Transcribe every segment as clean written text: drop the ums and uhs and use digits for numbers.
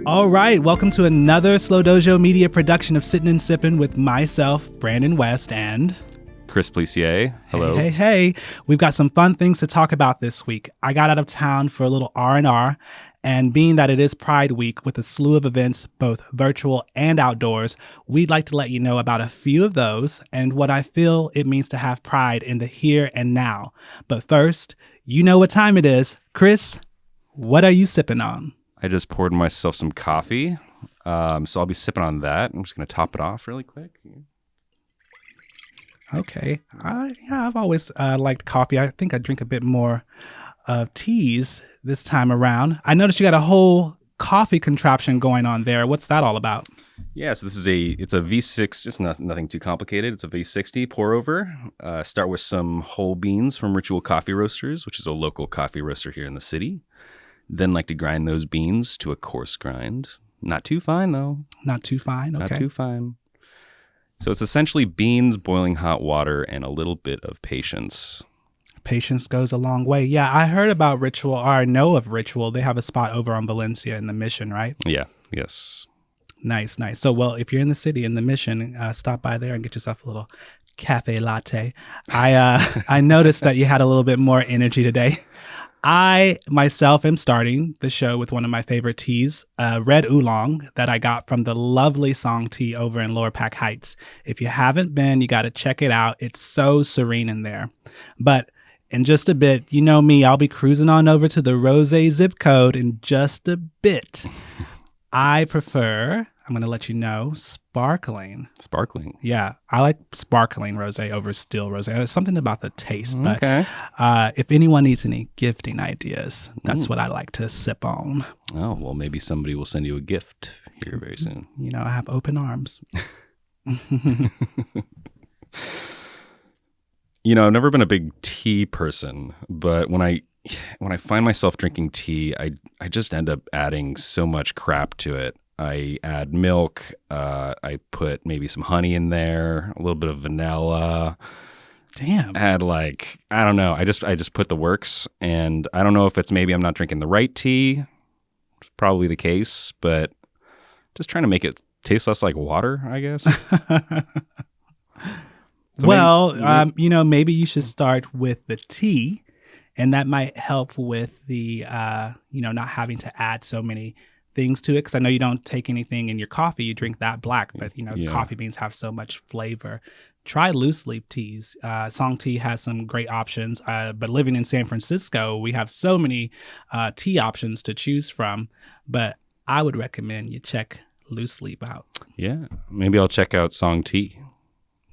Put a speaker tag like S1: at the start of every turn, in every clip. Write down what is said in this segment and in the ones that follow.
S1: All right, welcome to another Slow Dojo Media production of Sittin and Sippin with myself, Brandon West, and
S2: Chris Plessier. Hello.
S1: Hey. We've got some fun things to talk about this week. I got out of town for a little R&R, and being that it is Pride Week with a slew of events, both virtual and outdoors, we'd like to let you know about a few of those and what I feel it means to have pride in the here and now. But first, you know what time it is. Chris, what are you sipping on?
S2: I just poured myself some coffee, so I'll be sipping on that. I'm just going to top it off really quick.
S1: Okay. I've always liked coffee. I think I drink a bit more of teas this time around. I noticed you got a whole coffee contraption going on there. What's that all about?
S2: Yeah, so it's a V6, just nothing too complicated. It's a V60 pour over. Start with some whole beans from Ritual Coffee Roasters, which is a local coffee roaster here in the city. Then like to grind those beans to a coarse grind. Not too fine, though.
S1: Not too fine? Okay.
S2: Not too fine. So it's essentially beans, boiling hot water, and a little bit of patience.
S1: Patience goes a long way. Yeah, I heard about Ritual, or I know of Ritual. They have a spot over on Valencia in the Mission, right?
S2: Yeah, yes.
S1: Nice. So, well, if you're in the city, in the Mission, stop by there and get yourself a little cafe latte. I noticed that you had a little bit more energy today. I myself am starting the show with one of my favorite teas, red oolong that I got from the lovely Song Tea over in Lower Pack Heights. If you haven't been, you got to check it out. It's so serene in there. But in just a bit, you know me, I'll be cruising on over to the Rosé zip code in just a bit. I prefer, I'm going to let you know, sparkling.
S2: Sparkling?
S1: Yeah, I like sparkling rosé over still rosé. There's something about the taste. But
S2: Okay.
S1: if anyone needs any gifting ideas, that's what I like to sip on.
S2: Oh, well, maybe somebody will send you a gift here very soon.
S1: You know, I have open arms.
S2: You know, I've never been a big tea person, but when I find myself drinking tea, I just end up adding so much crap to it. I add milk. I put maybe some honey in there, a little bit of vanilla.
S1: Damn.
S2: Add I don't know. I just put the works, and I don't know if it's maybe I'm not drinking the right tea. It's probably the case, but just trying to make it taste less like water, I guess. So
S1: maybe you should start with the tea, and that might help with the, not having to add so many things to it. Because I know you don't take anything in your coffee. You drink that black, but, coffee beans have so much flavor. Try loose leaf teas. Song Tea has some great options. But living in San Francisco, we have so many tea options to choose from. But I would recommend you check loose leaf out.
S2: Yeah, maybe I'll check out Song Tea.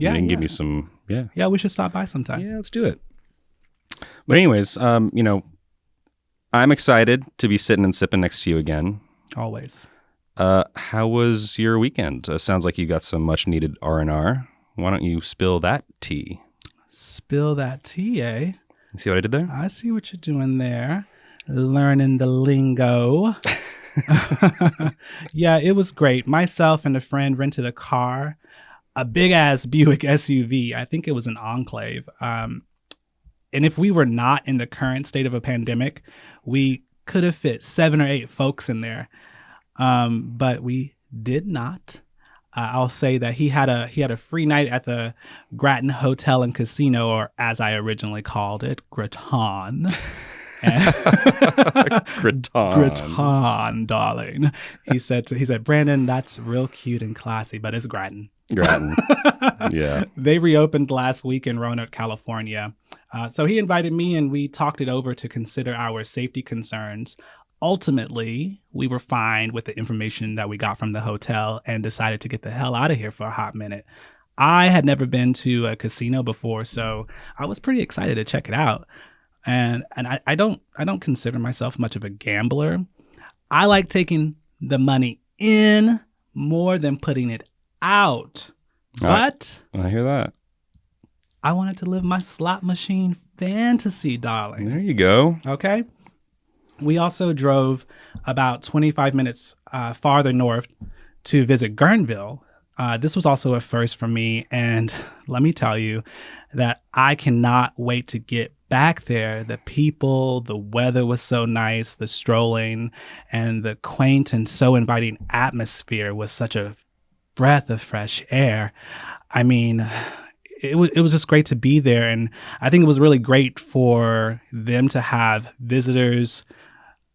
S1: Yeah,
S2: you can give me some.
S1: Yeah, we should stop by sometime.
S2: Yeah, let's do it. But anyways, I'm excited to be sitting and sipping next to you again.
S1: Always.
S2: How was your weekend? Sounds like you got some much needed R&R. Why don't you spill that tea?
S1: Spill that tea, eh?
S2: See what I did there?
S1: I see what you're doing there. Learning the lingo. Yeah, it was great. Myself and a friend rented a car. A big-ass Buick SUV. I think it was an Enclave. And if we were not in the current state of a pandemic, we could have fit 7 or 8 folks in there. But we did not. I'll say that he had a free night at the Grattan Hotel and Casino, or as I originally called it, Graton. Graton, darling. He said, Brandon, that's real cute and classy, but it's Grattan.
S2: Yeah.
S1: They reopened last week in Roanoke, California. So he invited me and we talked it over to consider our safety concerns. Ultimately, we were fine with the information that we got from the hotel and decided to get the hell out of here for a hot minute. I had never been to a casino before, so I was pretty excited to check it out. And I don't consider myself much of a gambler. I like taking the money in more than putting it out. But
S2: I hear that.
S1: I wanted to live my slot machine fantasy, darling.
S2: There you go.
S1: Okay. We also drove about 25 minutes farther north to visit Guerneville. This was also a first for me. And let me tell you that I cannot wait to get back there, the people, the weather was so nice, the strolling and the quaint and so inviting atmosphere was such a breath of fresh air. I mean, it was just great to be there. And I think it was really great for them to have visitors,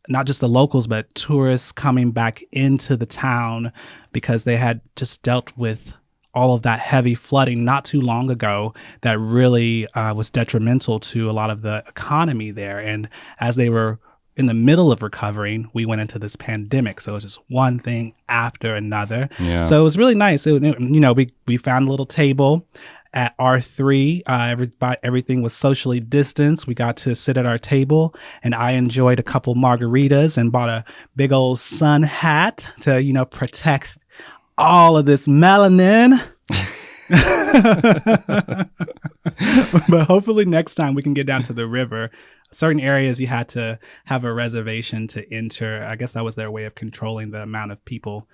S1: not just the locals, but tourists coming back into the town because they had just dealt with all of that heavy flooding not too long ago that really was detrimental to a lot of the economy there. And as they were in the middle of recovering, we went into this pandemic. So it was just one thing after another.
S2: Yeah.
S1: So it was really nice. We found a little table at R3. Everything was socially distanced. We got to sit at our table, and I enjoyed a couple margaritas and bought a big old sun hat to, protect all of this melanin. But hopefully next time we can get down to the river. Certain areas you had to have a reservation to enter. I guess that was their way of controlling the amount of people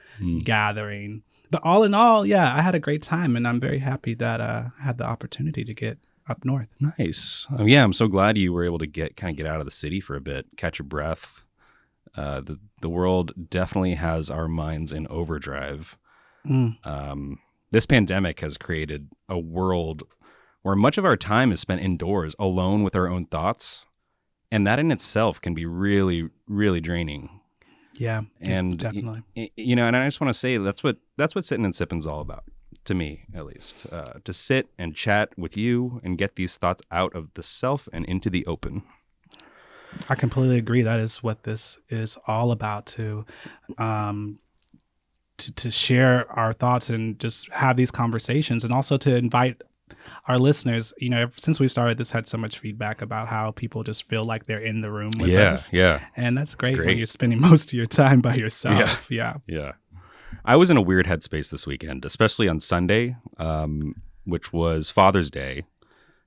S1: gathering. But all in all, yeah, I had a great time, and I'm very happy that I had the opportunity to get up north.
S2: Nice. Yeah, I'm so glad you were able to get out of the city for a bit, catch your breath. The world definitely has our minds in overdrive. This pandemic has created a world where much of our time is spent indoors, alone with our own thoughts. And that in itself can be really, really draining.
S1: Yeah,
S2: and
S1: definitely.
S2: And I just want to say that's what Sittin' and Sippin's all about, to me at least. To sit and chat with you and get these thoughts out of the self and into the open.
S1: I completely agree. That is what this is all about, to share our thoughts and just have these conversations, and also to invite our listeners. Since we started, this had so much feedback about how people just feel like they're in the room with us.
S2: Yeah.
S1: And that's great when you're spending most of your time by yourself.
S2: Yeah. I was in a weird headspace this weekend, especially on Sunday, which was Father's Day.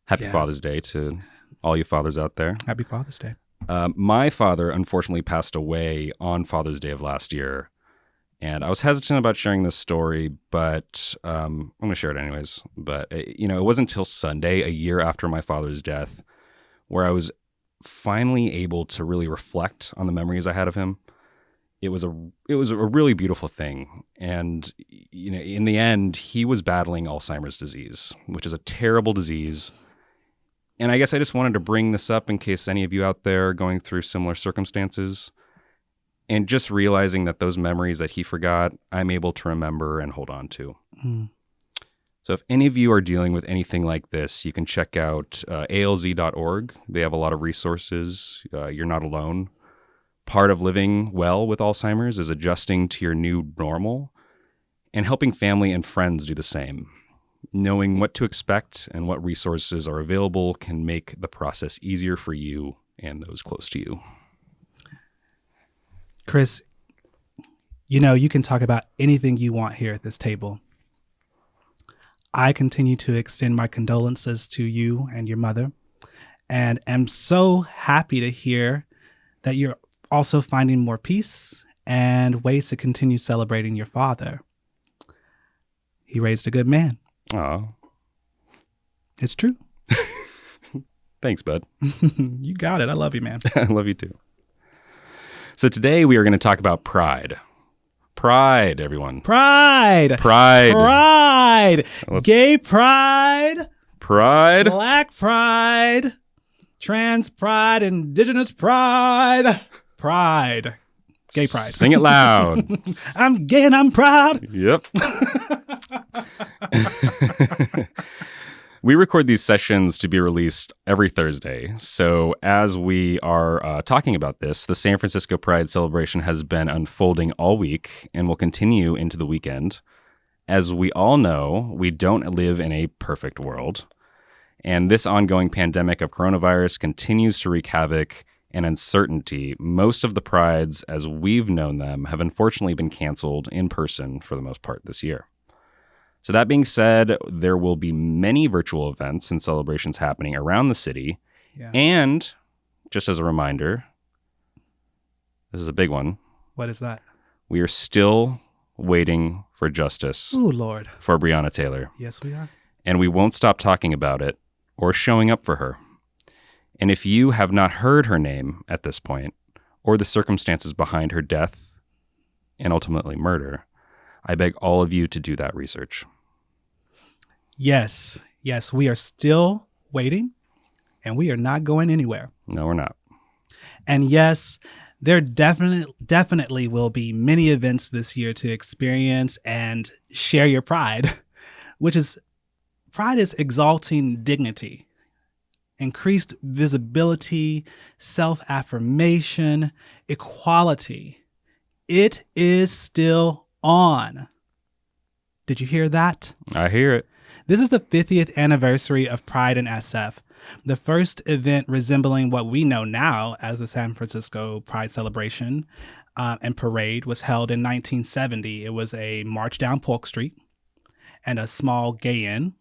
S2: Happy Father's Day to all you fathers out there.
S1: Happy Father's Day.
S2: My father unfortunately passed away on Father's Day of last year. And I was hesitant about sharing this story, but I'm going to share it anyways. But, it wasn't until Sunday, a year after my father's death, where I was finally able to really reflect on the memories I had of him. It was a really beautiful thing. And, in the end, he was battling Alzheimer's disease, which is a terrible disease. And I guess I just wanted to bring this up in case any of you out there are going through similar circumstances. And just realizing that those memories that he forgot, I'm able to remember and hold on to. So if any of you are dealing with anything like this, you can check out alz.org. They have a lot of resources. You're not alone. Part of living well with Alzheimer's is adjusting to your new normal and helping family and friends do the same. Knowing what to expect and what resources are available can make the process easier for you and those close to you.
S1: Chris, you can talk about anything you want here at this table. I continue to extend my condolences to you and your mother, and am so happy to hear that you're also finding more peace and ways to continue celebrating your father. He raised a good man.
S2: Aw.
S1: It's true.
S2: Thanks, bud.
S1: You got it. I love you, man.
S2: I love you too. So today we are going to talk about pride. Pride, everyone.
S1: Pride. Gay pride. Black pride. Trans pride. Indigenous pride. Gay pride.
S2: Sing it loud.
S1: I'm gay and I'm proud.
S2: Yep. We record these sessions to be released every Thursday. So as we are talking about this, the San Francisco Pride celebration has been unfolding all week and will continue into the weekend. As we all know, we don't live in a perfect world. And this ongoing pandemic of coronavirus continues to wreak havoc and uncertainty. Most of the prides, as we've known them, have unfortunately been canceled in person for the most part this year. So that being said, there will be many virtual events and celebrations happening around the city.
S1: Yeah.
S2: And just as a reminder, this is a big one.
S1: What is that?
S2: We are still waiting for justice.
S1: Ooh, Lord.
S2: For Breonna Taylor.
S1: Yes, we are.
S2: And we won't stop talking about it or showing up for her. And if you have not heard her name at this point, or the circumstances behind her death and ultimately murder, I beg all of you to do that research.
S1: Yes, we are still waiting, and we are not going anywhere.
S2: No, we're not.
S1: And yes, there definitely will be many events this year to experience and share your pride, pride is exalting dignity, increased visibility, self-affirmation, equality. It is still on. Did you hear that?
S2: I hear it.
S1: This is the 50th anniversary of Pride in SF, the first event resembling what we know now as the San Francisco Pride Celebration and Parade was held in 1970. It was a march down Polk Street and a small gay inn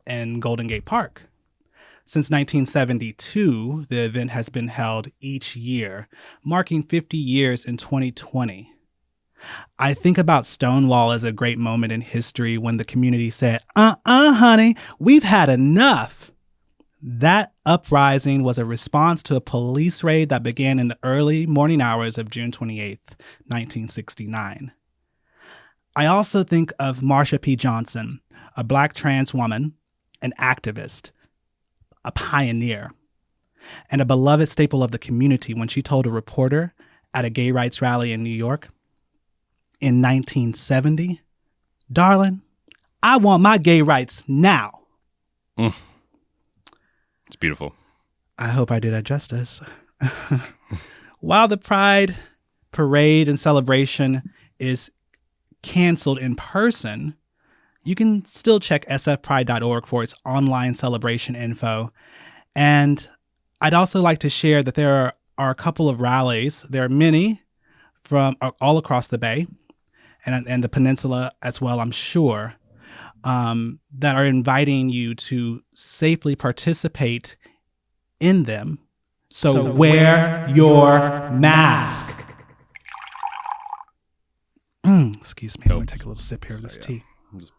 S1: in Golden Gate Park. Since 1972, the event has been held each year, marking 50 years in 2020. I think about Stonewall as a great moment in history when the community said, honey, we've had enough. That uprising was a response to a police raid that began in the early morning hours of June 28th, 1969. I also think of Marsha P. Johnson, a Black trans woman, an activist, a pioneer, and a beloved staple of the community when she told a reporter at a gay rights rally in New York in 1970, "Darling, I want my gay rights now."
S2: It's beautiful.
S1: I hope I did that justice. While the Pride Parade and celebration is canceled in person, you can still check sfpride.org for its online celebration info. And I'd also like to share that there are a couple of rallies. There are many from all across the Bay and the peninsula as well, I'm sure, that are inviting you to safely participate in them. So wear your mask. Excuse me. Let me take a little sip here of this tea.
S2: I'm just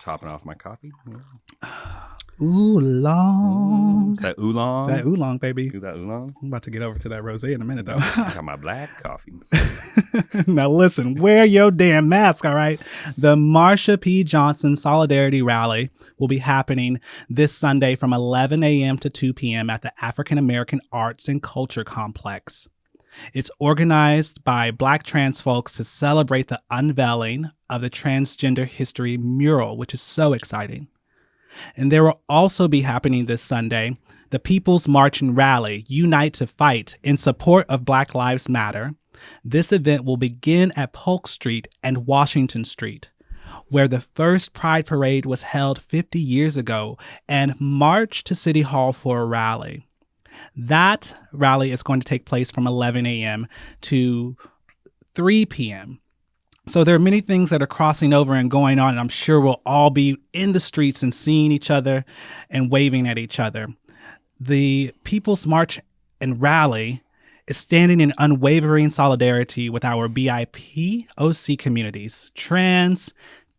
S2: topping off my coffee. Yeah.
S1: Oolong.
S2: Is that oolong?
S1: That oolong, baby.
S2: Do that oolong?
S1: I'm about to get over to that rosé in a minute, though.
S2: I got my black coffee.
S1: Now listen, wear your damn mask, all right? The Marsha P. Johnson Solidarity Rally will be happening this Sunday from 11 a.m. to 2 p.m. at the African American Arts and Culture Complex. It's organized by Black trans folks to celebrate the unveiling of the Transgender History mural, which is so exciting. And there will also be happening this Sunday, the People's March and Rally, Unite to Fight, in support of Black Lives Matter. This event will begin at Polk Street and Washington Street, where the first Pride Parade was held 50 years ago, and march to City Hall for a rally. That rally is going to take place from 11 a.m. to 3 p.m. So there are many things that are crossing over and going on, and I'm sure we'll all be in the streets and seeing each other and waving at each other. The People's March and Rally is standing in unwavering solidarity with our BIPOC communities, trans,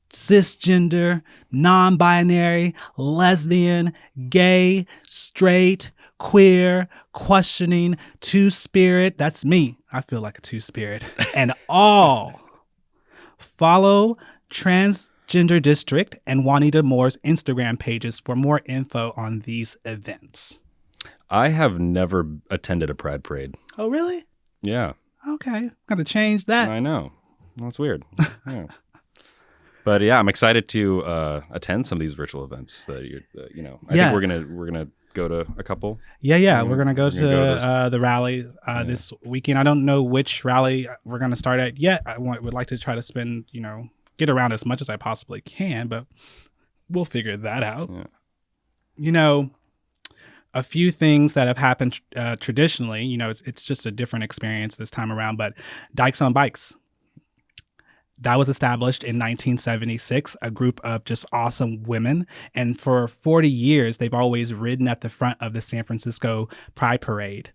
S1: cisgender, non-binary, lesbian, gay, straight, queer, questioning, two-spirit. That's me. I feel like a two-spirit. And all. Follow Transgender District and Juanita Moore's Instagram pages for more info on these events.
S2: I have never attended a Pride Parade.
S1: Oh, really?
S2: Yeah.
S1: Okay. Got to change that.
S2: I know. That's weird. Yeah. But yeah, I'm excited to attend some of these virtual events that I think we're gonna go to a couple.
S1: Yeah. We're gonna go to the rally this weekend. I don't know which rally we're gonna start at yet. Would like to try to spend, get around as much as I possibly can, but we'll figure that out. Yeah. A few things that have happened traditionally, it's just a different experience this time around, but Dykes on Bikes. That was established in 1976, a group of just awesome women. And for 40 years, they've always ridden at the front of the San Francisco Pride Parade.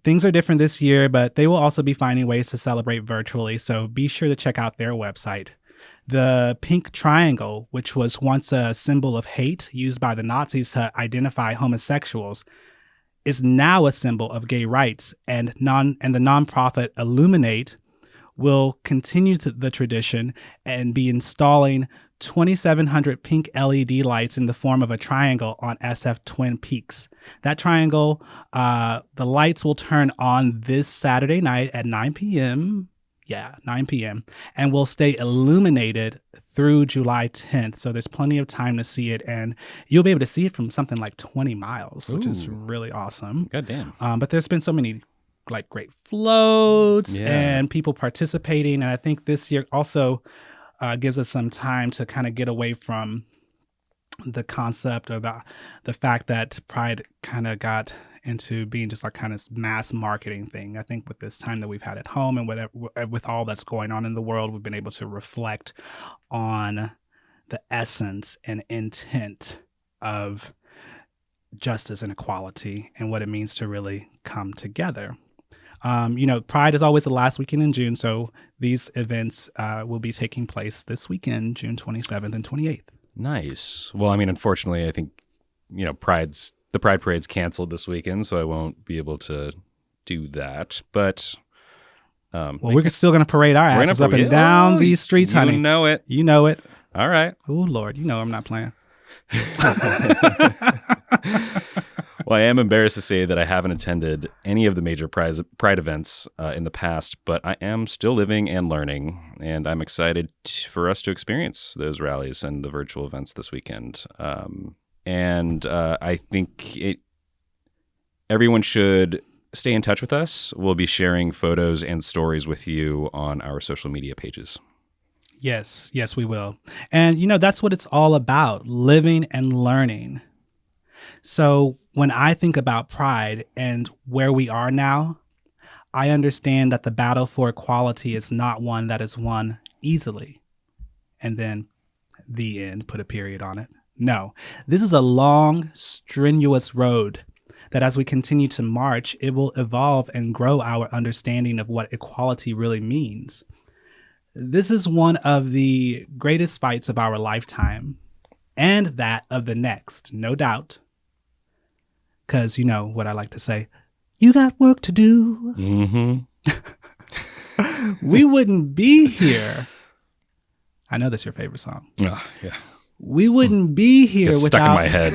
S1: Things are different this year, but they will also be finding ways to celebrate virtually. So be sure to check out their website. The pink triangle, which was once a symbol of hate used by the Nazis to identify homosexuals, is now a symbol of gay rights, and the nonprofit Illuminate will continue the tradition and be installing 2,700 pink LED lights in the form of a triangle on SF Twin Peaks. That triangle, the lights will turn on this Saturday night at 9 p.m. Yeah, 9 p.m. and will stay illuminated through July 10th. So there's plenty of time to see it, and you'll be able to see it from something like 20 miles, which is really awesome.
S2: Goddamn.
S1: But there's been so many like great floats and people participating. And I think this year also gives us some time to kind of get away from the concept or the fact that Pride kind of got into being just like kind of mass marketing thing. I think with this time that we've had at home and whatever, with all that's going on in the world, we've been able to reflect on the essence and intent of justice and equality and what it means to really come together. Pride is always the last weekend in June, so these events will be taking place this weekend, June 27th and 28th.
S2: Nice. Well, I mean, unfortunately, I think, the Pride Parade's canceled this weekend, so I won't be able to do that. But
S1: we're still going to parade our asses up and down these streets, honey.
S2: You know it.
S1: You know it.
S2: All right.
S1: Oh, Lord, I'm not playing.
S2: Well, I am embarrassed to say that I haven't attended any of the major Pride events in the past, but I am still living and learning, and I'm excited for us to experience those rallies and the virtual events this weekend. I think everyone should stay in touch with us. We'll be sharing photos and stories with you on our social media pages.
S1: Yes, we will. And, that's what it's all about, living and learning. So when I think about Pride and where we are now, I understand that the battle for equality is not one that is won easily. And then the end, put a period on it. No, this is a long, strenuous road that as we continue to march, it will evolve and grow our understanding of what equality really means. This is one of the greatest fights of our lifetime and that of the next, no doubt. Because you know what I like to say, you got work to do.
S2: Mm-hmm.
S1: We wouldn't be here. I know that's your favorite song.
S2: Oh, yeah.
S1: We wouldn't be here
S2: It's
S1: without...
S2: stuck in my head.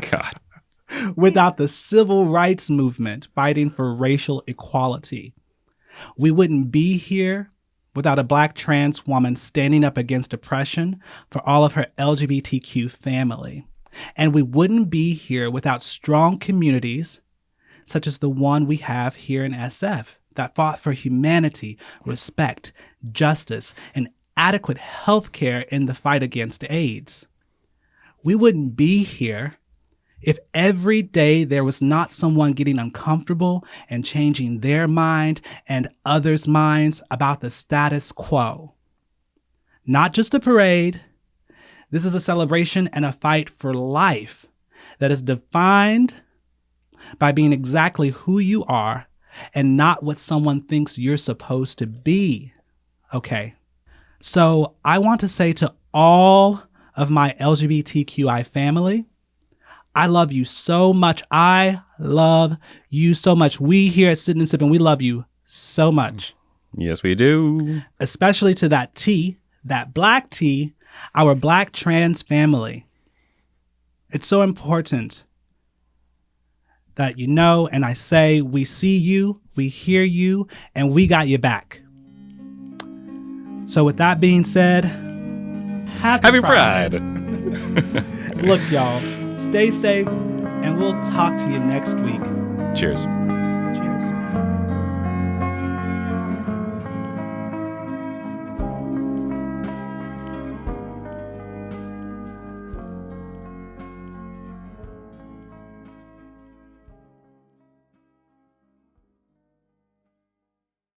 S2: God.
S1: Without the civil rights movement fighting for racial equality. We wouldn't be here without a Black trans woman standing up against oppression for all of her LGBTQ family. And we wouldn't be here without strong communities such as the one we have here in SF that fought for humanity, respect, justice, and adequate health care in the fight against AIDS. We wouldn't be here if every day there was not someone getting uncomfortable and changing their mind and others' minds about the status quo. Not just a parade. This is a celebration and a fight for life that is defined by being exactly who you are and not what someone thinks you're supposed to be. Okay. So I want to say to all of my LGBTQI family, I love you so much. I love you so much. We here at Sittin and Sippin, we love you so much.
S2: Yes, we do.
S1: Especially to that T, that Black T, our Black trans family. It's so important that you know, and I say, we see you, we hear you, and we got you back. So with that being said, happy Pride.
S2: Pride.
S1: Look, y'all, stay safe, and we'll talk to you next week.
S2: Cheers.